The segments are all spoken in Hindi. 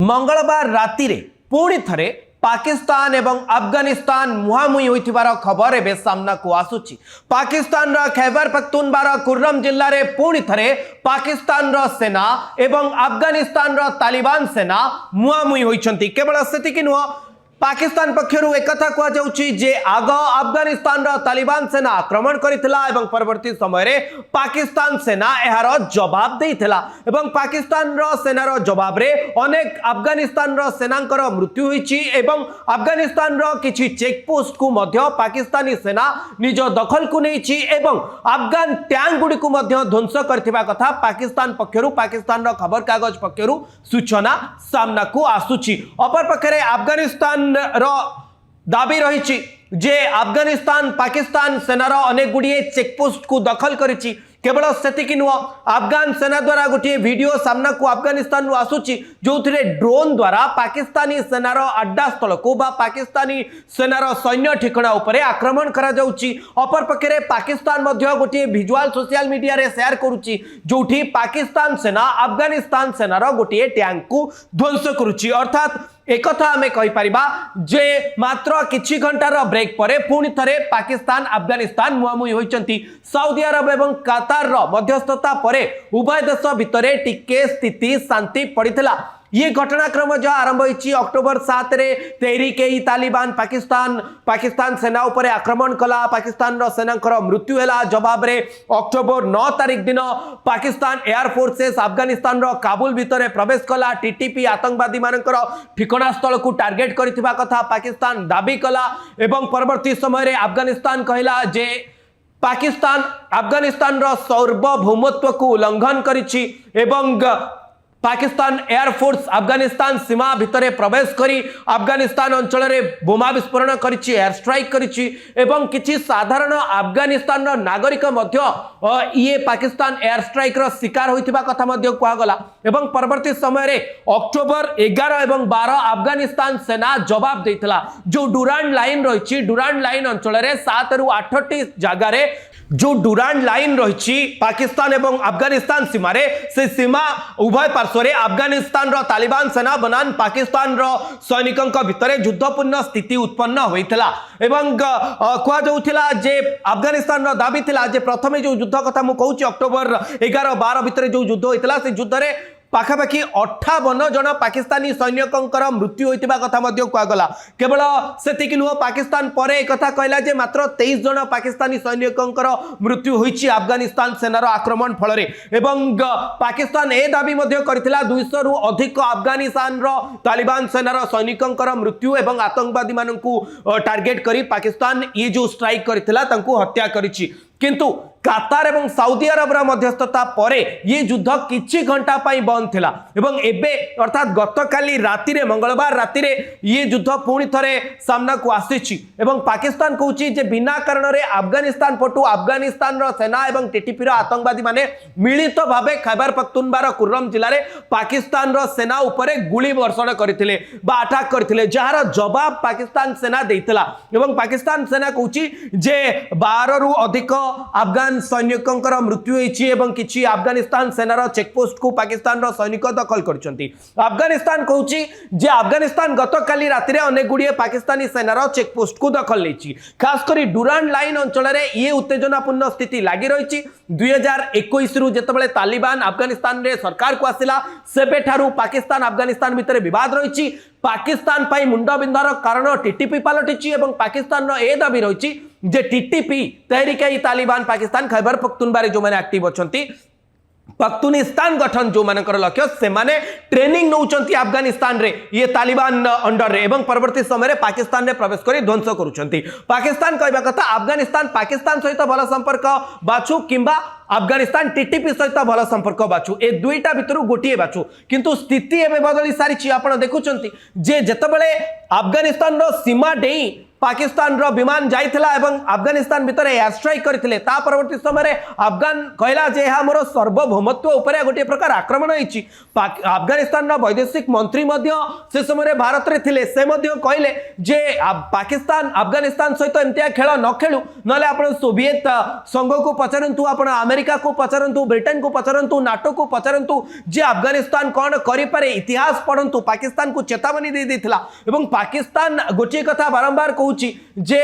मंगलवार राति रे पुणी थरे पाकिस्तान एवं अफगानिस्तान मुहांमुही होइथिबार खबर एबे सामना को आसुची। पाकिस्तान रा खैबर पख्तूनख्वा कुर्रम जिल्ला रे पुणी थरे पाकिस्तान रा सेना एवं अफगानिस्तान रा तालिबान सेना मुहांमुही होइछंती। केवल सेतिकी नुह, पाकिस्तान पक्षरु एक कथा कहा जाउची जे आग अफगानिस्तान रा तालिबान सेना आक्रमण करितला एवं परवर्ती समय रे पाकिस्तान सेना एहार जवाब देइतला एवं पाकिस्तान रा सेनार जवाब रे अनेक अफगानिस्तान रा सेनांकर मृत्यु होईची एवं अफगानिस्तान रा किछि चेक पोस्ट को मध्य पाकिस्तानी सेना निज दखल को नेइची एवं अफगान टैंक गुडी को मध्य ध्वंस करथिबा कथा पाकिस्तान पक्षरु पाकिस्तान रा खबर कागज पक्षरु सूचना सामना को आसुची। अपर पक्षरे अफगानिस्तान दाबी रही जे अफगानिस्तान पाकिस्तान सेनार अनेक गुड़िए चेकपोस्ट को दखल करिछि। केवल सेतिकी नुह, अफगान सेना द्वारा गोटे वीडियो सामना को अफगानिस्तान रु आसुची जो ड्रोन द्वारा पाकिस्तानी सेनार अड्डा स्थल को बा पाकिस्तानी सेनार सैन्य ठिकाना उपरे आक्रमण करा जाउची। अपर पक्षरे पाकिस्तान मध्य गोटे विजुअल सोशल मीडिया रे शेयर करूची जोठी पाकिस्तान सेना अफगानिस्तान सेनार गोटे टैंक को ध्वंस करूची। अर्थात एक कथा हमें कहि परिबा जे मात्र किछि घंटार ब्रेक परे पुणी थरे पाकिस्तान अफगानिस्तान मुहांमुही होइचंती। सऊदी अरब एवं कातार रो मध्यस्थता परे उभय देश भितरे टिके स्थिति शांति पड़िथिला। ये घटनाक्रम जो आरंभ होइछि अक्टोबर 7 रे तहरीक तालिबान पाकिस्तान सेना उपर आक्रमण कला, पाकिस्तान रो सेनांकर मृत्यु हैला। जवाब रे अक्टोबर 9 तारिख दिन पाकिस्तान एयर फोर्सेस अफगानिस्तान रो काबुल भितरे प्रवेश कला। टीटीपी आतंकवादी मानकर ठिकाना स्थल को टार्गेट करथिबा कथा पाकिस्तान दाबी कला एवं परवर्ती समय रे अफगानिस्तान कहला जे पाकिस्तान अफगानिस्तान रो सार्वभौमत्व को उल्लंघन करिछि एवं पाकिस्तान एयरफोर्स अफगानिस्तान सीमा भितरे प्रवेश करी अफगानिस्तान अंचल रे बोमा विस्फोरण करिछि, एयर स्ट्राइक करिछि एवं किछि साधारण अफगानिस्तान रो नागरिक मध्य ये पाकिस्तान एयर स्ट्राइक रो शिकार होइथिबा कथा मध्य कुआ गला। एवं परवर्ती समय रे अक्टोबर 11 एवं 12 अफगानिस्तान सेना जवाब देइतला। जो डुरांड लाइन रहिछि, डुरांड लाइन अंचल रे 7 रु 8टी जगह रे जो डुरांड लाइन रही पाकिस्तान एवं अफगानिस्तान सीमा रे से सीमा उभय पार्श्व रे अफगानिस्तान रो तालिबान सेना बनान पाकिस्तान रो सैनिकंक भितरे युद्धपूर्ण स्थिति उत्पन्न होइतला एवं कुआ जाउथिला जे अफगानिस्तान रो दाबी थिला जे प्रथमे जो युद्ध कथा मु कहूची अक्टोबर 11-12 भितरे जो युद्ध होइतला से युद्ध रे पाखापाखि 58 जन पाकिस्तानी सैनिकंकर मृत्यु होइतिबा कथा मध्य कुआगला। केवल सेतिकी नुह, पाकिस्तान परे एक कथा कहला जे मात्र 23 जन पाकिस्तानी सैनिकंकर मृत्यु होइछि अफगानिस्तान सेनार आक्रमण फल रे एवं पाकिस्तान ए दाबी मध्य करथिला 200 रु अधिक अफगानिस्तान रो तालिबान सेनार सैनिकंकर मृत्यु एवं आतंकवादी मानकु टार्गेट करी पाकिस्तान ये जो स्ट्राइक करथिला तांकु हत्या करिछि। किंतु कातार एवं सऊदी अरब मध्यस्थता परे ये युद्ध किछि घंटा पाई बंद थिला एवं एबे अर्थात गतकाली राति रे मंगलवार राति रे ये युद्ध पुणी थरे सामना को आसीछि एवं पाकिस्तान कहूछि जे बिना कारण रे अफगानिस्तान पटु अफगानिस्तान रो सेना एवं टीटीपी रो आतंकवादी माने मिलित भाबे खैबर पख्तूनख्वा रो कुर्रम जिल्ला रे पाकिस्तान रो सेना उपरे गुली वर्षण करथिले बा अटैक करथिले जहार जवाब पाकिस्तान सेना देइतला एवं पाकिस्तान सेना कहूछि जे 12 रु अधिक अफगान सैनिकंकर मृत्यु होइछि एवं किछि अफगानिस्तान सेनार चेकपोस्ट को पाकिस्तान रो सैनिक दखल करछंती। अफगानिस्तान कहूछि जे अफगानिस्तान गतकाली राति रे अनेक गुडिए पाकिस्तानी सेनार चेकपोस्ट को दखल लेछि। खास करी डुरांड लाइन अंचल रे ये उत्तेजनापूर्ण स्थिति लागि रहिछि। 2021 रु जेतबेले तालिबान अफगानिस्तान रे सरकार को आसिला सेबे ठारू पाकिस्तान अफगानिस्तान भितरे विवाद रहिछि। पाकिस्तान पाई मुंड बिंधार कारण टीटीपी पलटिछि एवं पाकिस्तान रो ए दाबी रहिछि जे टीटीपी तहरीक तालिबान पाकिस्तान खैबर पख्तूनख्वा रे जो माने एक्टिव अछंती पख्तूनिस्तान गठन जो मानकर लक्ष्य से माने ट्रेनिंग नौचंती अफगानिस्तान रे ये तालिबान अंडर रे एवं परवर्ती समय रे पाकिस्तान रे प्रवेश करी ध्वंस करूचंती। पाकिस्तान कहबा कथा अफगानिस्तान पाकिस्तान सहित भल संपर्क बाछु किंबा अफगानिस्तान टीटीपी सहित भल संपर्क बाछु ए दुईटा भितरु गोटिए बाछु किंतु स्थिति एबे बदली सारिछि। आपण देखुचंती जे जेतबेले अफगानिस्तान रो सीमा डेई पाकिस्तान रो विमान जाइथिला एवं अफगानिस्तान भितर एयर स्ट्राइक करथिले ता परवर्ती समय रे अफगान कहला जे हा मोर सार्वभौमत्व उपरे गोटे प्रकार आक्रमण होइछि। अफगानिस्तान रो वैदेशिक मंत्री मध्य से समय रे भारत रे थिले से मध्य कहले जे पाकिस्तान अफगानिस्तान सहित एमतिया खेल न खेलु नले आपण सोवियत संघ को पचारंतु आपण अमेरिका को पचारंतु, ब्रिटेन को पचारंतु, नाटो को पचारंतु जे अफगानिस्तान कौन करिपारे इतिहास पढ़ंतु। पाकिस्तान को चेतावनी दे देथिला एवं पाकिस्तान गोटे कथा बारंबार कहूची जे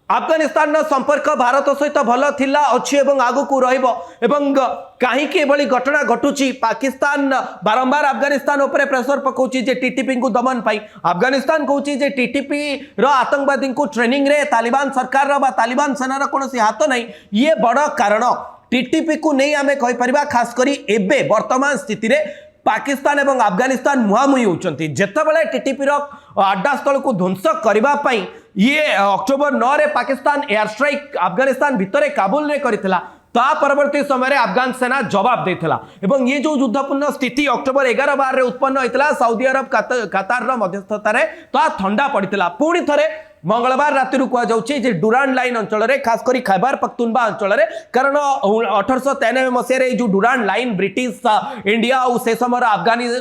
अफगानिस्तान संपर्क भारत सहित भल थिला अछि एवं आगु को रहइबो एवं काहीकि एभली घटना घटुची। पाकिस्तान बारंबार अफगानिस्तान उपरे प्रेशर पकाउची जे टीटीपी को दमन पाई। अफगानिस्तान कहूची जे टीटीपी रो आतंकवादी को ट्रेनिंग रे तालिबान सरकार रो बा तालिबान सेना रो कोनोसी हाथ नहीं। ये बड़ कारण टीटीपी को नहीं आमे कहि परिबा। खास करी एबे वर्तमान स्थिति रे पाकिस्तान एवं अफगानिस्तान मुहामुही होउचंती। जेतेबेले टीटीपी रो अड्डा स्थल को ध्वंस करबा पई ये अक्टोबर 9 रे पाकिस्तान एयर स्ट्राइक अफगानिस्तान भितरे काबुल रे करितला। ता परवर्ती समय अफगान सेना जवाब देथिला एवं ये जो युद्धपूर्ण स्थिति अक्टोबर 11-12 रे उत्पन्न होइतला सऊदी अरब कतार रो मध्यस्थता रे ता ठंडा पड़ितला। पुणी थरे मंगलवार राति कह जाउछि डुरांड लाइन अंचल रे खास करी खैबर पख्तूनवा अंचल रे कारण 1893 मसीह जो डुरांड लाइन ब्रिटिश इंडिया और से समय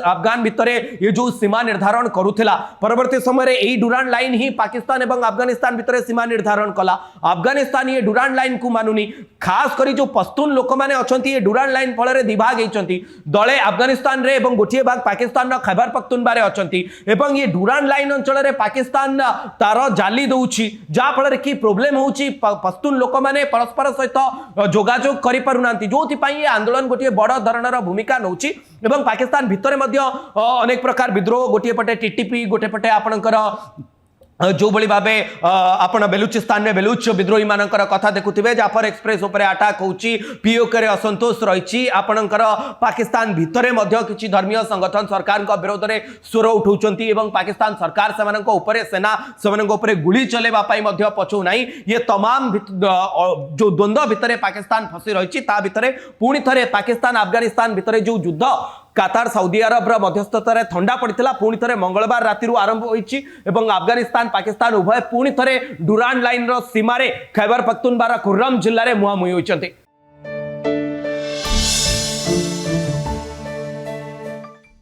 अफगान भितरे ये जो सीमा निर्धारण करुथिला। परवर्ती समय रे एही डुरांड लाइन ही पाकिस्तान एवं अफगानिस्तान भितरे सीमा निर्धारण कला। अफगानिस्तान ये डुरांड लाइन को मानुनी। खास करी जो पश्तून लोक माने अछंती ये डुरांड लाइन फल रे दिभाग हेचंती। दले अफगानिस्तान रे एवं गोटिए भाग पाकिस्तान रो खैबर पख्तूनवा रे अछंती एवं ये डुरांड लाइन अंचल रे पाकिस्तान तार जाली दउछि जा फल कि प्रोब्लेम होउछि। पश्तून लोक माने परस्पर सहित जोगाजोग करि पारुनांती जोथि पई ये आंदोलन गोटिए बड़ धरणर भूमिका नउछि एवं पाकिस्तान भितरे मध्य अनेक प्रकार विद्रोह गोटिए पटे टीटीपी गोटे पटे आपणकर जो बड़ी भावे आपण बेलुचिस्तान में बेलुच विद्रोही मानकर कथा देखुथिबे जाफर एक्सप्रेस उपरे अटैक होउची पीओके रे असंतोष रहिची। आपणकर पाकिस्तान भितरे मध्य किछि धर्मीय संगठन सरकार का विरोध रे स्वर उठाउचंती एवं पाकिस्तान सरकार सेमानक उपरे सेना सेमानक उपरे गुली चलेबा पई मध्य पछौ नाही। ये तमाम जो द्वंद्व भितरे पाकिस्तान फसी रहिची ता भितरे पुणी थरे पाकिस्तान अफगानिस्तान भितरे जो युद्ध कतार सऊदी अरब मध्यस्थतार ठंडा पड़ता पुणी थे मंगलवार राति आरंभ होती अफगानिस्तान पाकिस्तान उभय पुणी थे डुरांड लाइन सीमार खैबर पख्तूनवा खुर्रम जिले में मुहांमुही होती।